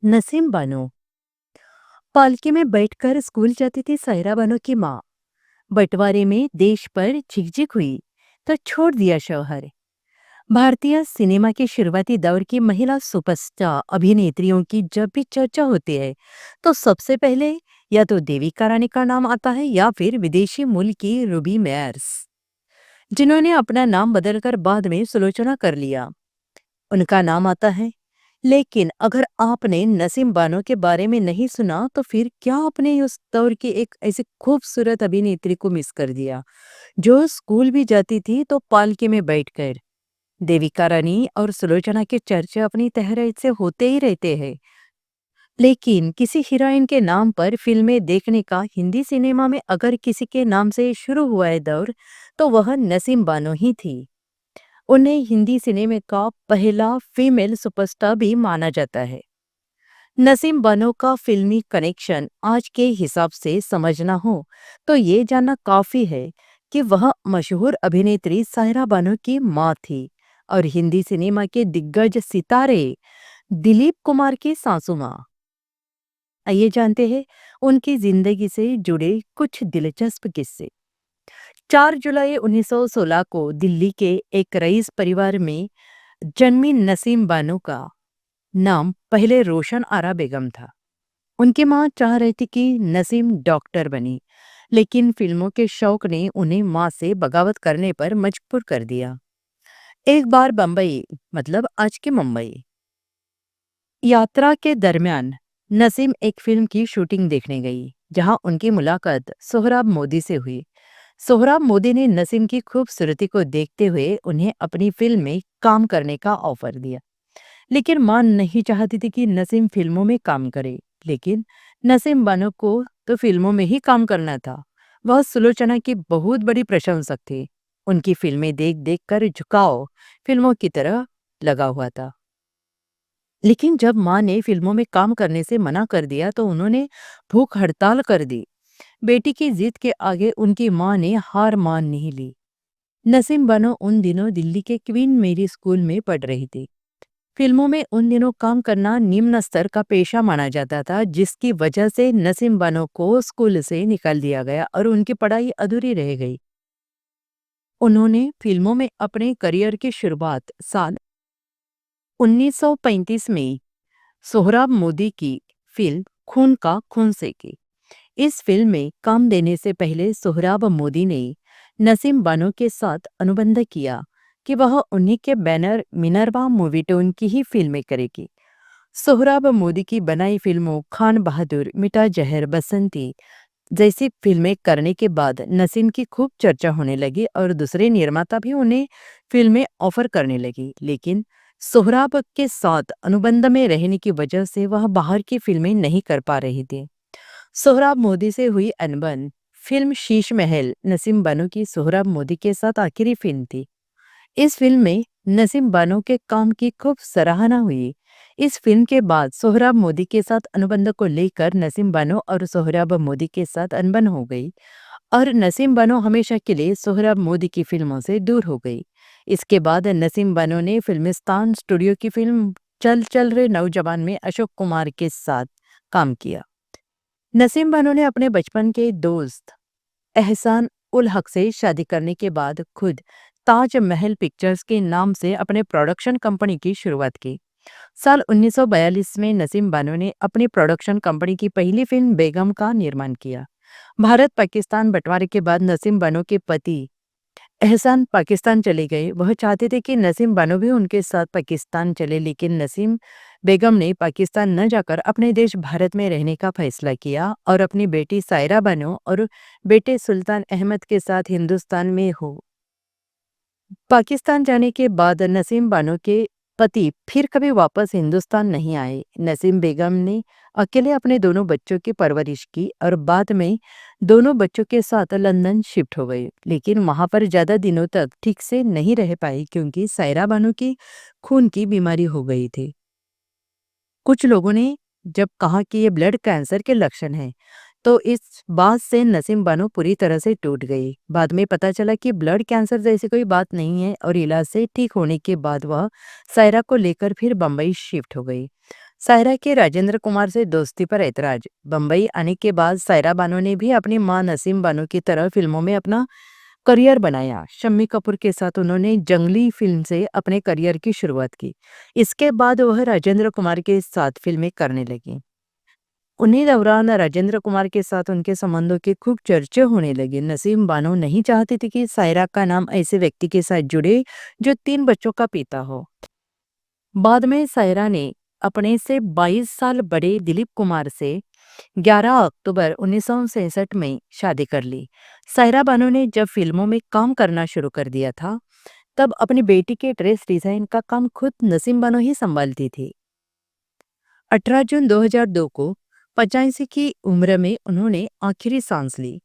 नसीम बानो पालकी में बैठकर स्कूल जाती थी सायरा बानो की माँ। बंटवारे में देश पर झिकझिक हुई तो छोड़ दिया शौहर। भारतीय सिनेमा के शुरुआती दौर की महिला सुपरस्टार अभिनेत्रियों की जब भी चर्चा होती है तो सबसे पहले या तो देविका रानी का नाम आता है या फिर विदेशी मूल की रूबी मेयर्स, जिन्होंने अपना नाम बदलकर बाद में सुलोचना कर लिया। उनका नाम आता है। लेकिन अगर आपने नसीम बानो के बारे में नहीं सुना तो फिर क्या आपने उस दौर की एक ऐसी खूबसूरत अभिनेत्री को मिस कर दिया, जो स्कूल भी जाती थी तो पालकी में बैठकर। देविका रानी और सुलोचना के चर्चे अपनी तहरीर से होते ही रहते हैं। लेकिन किसी हीरोइन के नाम पर फिल्में देखने का हिंदी सिनेमा में अगर किसी के नाम से शुरू हुआ है दौर, तो वह नसीम बानो ही थी। उन्हें हिंदी सिनेमा का पहला फीमेल सुपरस्टार भी माना जाता है। नसीम बानो का फिल्मी कनेक्शन आज के हिसाब से समझना हो तो ये जानना काफी है कि वह मशहूर अभिनेत्री सायरा बानो की माँ थी और हिंदी सिनेमा के दिग्गज सितारे दिलीप कुमार की सासू माँ। आइए जानते हैं उनकी जिंदगी से जुड़े कुछ दिलचस्प किस्से। 4 जुलाई 1916 को दिल्ली के एक रईस परिवार में जन्मी नसीम बानो का नाम पहले रोशन आरा बेगम था। उनकी मां चाह रही थी कि नसीम डॉक्टर बने, लेकिन फिल्मों के शौक ने उन्हें मां से बगावत करने पर मजबूर कर दिया। एक बार बम्बई, मतलब आज के मुंबई, यात्रा के दरमियान नसीम एक फिल्म की शूटिंग देखने गई, जहां उनकी मुलाकात सोहराब मोदी से हुई। सोहराब मोदी ने नसीम की खूबसूरती को देखते हुए उन्हें अपनी फिल्म में काम करने का ऑफर दिया। लेकिन मां नहीं चाहती थी कि नसीम फिल्मों में काम करे। लेकिन नसीम बानो को तो फिल्मों में ही काम करना था। वह सुलोचना की बहुत बड़ी प्रशंसक थे। उनकी फिल्में देख देख कर झुकाव फिल्मों की तरह लगा हुआ था। लेकिन जब मां ने फिल्मों में काम करने से मना कर दिया तो उन्होंने भूख हड़ताल कर दी। बेटी की जिद के आगे उनकी मां ने हार मान नहीं ली। नसीम बानो उन दिनों दिल्ली के क्वीन मेरी स्कूल में पढ़ रही थी। फिल्मों में उन दिनों काम करना निम्न स्तर का पेशा माना जाता था, जिसकी वजह से नसीम बानो को स्कूल से निकाल दिया गया और उनकी पढ़ाई अधूरी रह गई। उन्होंने फिल्मों में अपने करियर की शुरुआत साल 1935 में सोहराब मोदी की फिल्म खून का खून से की। इस फिल्म में काम देने से पहले सोहराब मोदी ने नसीम बानो के साथ अनुबंध किया कि वह उन्हीं के बैनर मिनरवा मूवीटोन की ही फिल्में करेगी। सोहराब मोदी की बनाई फिल्मों खान बहादुर, मिटा जहर, बसंती जैसी फिल्में करने के बाद नसीम की खूब चर्चा होने लगी और दूसरे निर्माता भी उन्हें फिल्में ऑफर करने लगी। लेकिन सोहराब के साथ अनुबंध में रहने की वजह से वह बाहर की फिल्में नहीं कर पा रही थी। सोहराब मोदी से हुई अनबन फिल्म शीश महल नसीम बानो की सोहराब मोदी के साथ आखिरी फिल्म थी। इस फिल्म में नसीम बानो के काम की खूब सराहना हुई। इस फिल्म के बाद सोहराब मोदी के साथ अनुबंध को लेकर नसीम बानो और सोहराब मोदी के साथ अनबन हो गई और नसीम बानो हमेशा के लिए सोहराब मोदी की फिल्मों से दूर हो गई। इसके बाद नसीम बानो ने फिल्मिस्तान स्टूडियो की फिल्म चल चल रे नौजवान में अशोक कुमार के साथ काम किया। नसीम बानो ने अपने बचपन के दोस्त एहसान उल हक से शादी करने के बाद खुद ताज महल पिक्चर्स के नाम से अपने प्रोडक्शन कंपनी की शुरुआत की। साल 1942 में नसीम बानो ने अपनी प्रोडक्शन कंपनी की पहली फिल्म बेगम का निर्माण किया। भारत पाकिस्तान बंटवारे के बाद नसीम बानो के पति एहसान पाकिस्तान चले गए। वह चाहते थे कि नसीम बानो भी उनके साथ पाकिस्तान चले, लेकिन नसीम बेगम ने पाकिस्तान न जाकर अपने देश भारत में रहने का फैसला किया और अपनी बेटी सायरा बानो और बेटे सुल्तान अहमद के साथ हिंदुस्तान में हो। पाकिस्तान जाने के बाद नसीम बानो के पति फिर कभी वापस हिंदुस्तान नहीं आए। नसीम बेगम ने अकेले अपने दोनों बच्चों की परवरिश की और बाद में दोनों बच्चों के साथ लंदन शिफ्ट हो गए, लेकिन वहां पर ज्यादा दिनों तक ठीक से नहीं रह पाई क्योंकि सायरा बानो की खून की बीमारी हो गई थी। कुछ लोगों ने जब कहा कि ये ब्लड कैंसर के लक्षण हैं, तो इस बात से नसीम बानो पूरी तरह से टूट गई। बाद में पता चला कि ब्लड कैंसर जैसी कोई बात नहीं है और इलाज से ठीक होने के बाद वह सायरा को लेकर फिर बम्बई शिफ्ट हो गई। सायरा के राजेंद्र कुमार से दोस्ती पर ऐतराज। बम्बई आने के बाद सायरा बानो ने भी अपनी मां नसीम बानो की तरह फिल्मों में अपना करियर बनाया। शम्मी कपूर के साथ उन्होंने जंगली फिल्म से अपने करियर की शुरुआत की। इसके बाद वह राजेंद्र कुमार के साथ फिल्में करने लगी। उन्हीं दौरान राजेंद्र कुमार के साथ उनके संबंधों के खूब चर्चे होने लगे। नसीम बानो नहीं चाहती थी कि सायरा का नाम ऐसे व्यक्ति के साथ जुड़े जो 3 बच्चों का पिता हो। बाद में सायरा ने अपने से 22 साल बड़े दिलीप कुमार से 11 अक्टूबर 1967 में शादी कर ली। सायरा बानो ने जब फिल्मों में काम करना शुरू कर दिया था, तब अपनी बेटी के ड्रेस डिजाइन का काम खुद नसीम बानो ही संभालती थी। 18 जून 2002 को 85 की उम्र में उन्होंने आखिरी सांस ली।